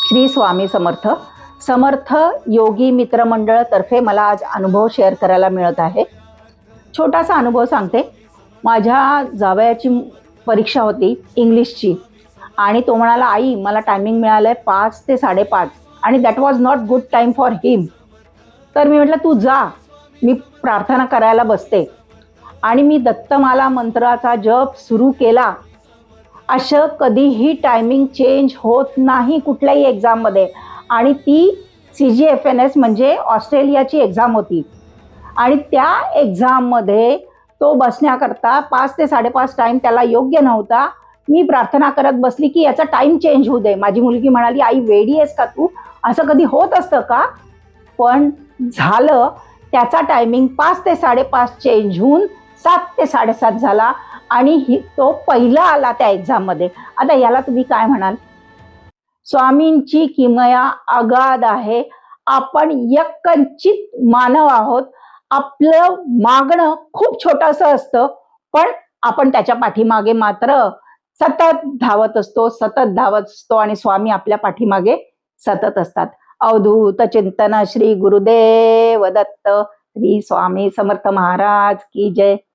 श्री स्वामी समर्थ. समर्थ योगी मित्रमंडळ तर्फे मला आज अनुभव शेअर करायला मिळत आहे. छोटासा अनुभव सांगते. माझ्या जावयाची परीक्षा होती इंग्लिशची आणि तो म्हणाला, आई मला टायमिंग मिळालंय 5 ते 5:30 आणि that was not good time for him. तर मी म्हटलं तू जा, मी प्रार्थना करायला बसते. आणि मी दत्तमाला मंत्राचा जप सुरू केला. असं कधीही टायमिंग चेंज होत नाही कुठल्याही एक्झाममध्ये. आणि ती CGFNS म्हणजे ऑस्ट्रेलियाची एक्झाम होती आणि त्या एक्झाममध्ये तो बसण्याकरता 5 ते 5:30 टाईम त्याला योग्य नव्हता. मी प्रार्थना करत बसली की याचा टाईम चेंज होऊ दे. माझी मुलगी म्हणाली, आई वेडी आहेस का तू, असं कधी होत असतं का? पण झालं. त्याचा टायमिंग 5 ते 5:30 चेंज होऊन 7 ते 7:30 झाला आणि तो पहिला आला त्या एक्झाममध्ये. आता याला तुम्ही काय म्हणाल? स्वामींची किमया अगाध आहे. आपण यत्किंचित मानव आहोत. आपलं मागणं खूप छोटंसं असतं, पण आपण त्याच्या पाठीमागे मात्र सतत धावत असतो, सतत धावत असतो आणि स्वामी आपल्या पाठीमागे सतत असतात. अवधूत चिंतन श्री गुरुदेव दत्त. श्री स्वामी समर्थ महाराज की जय.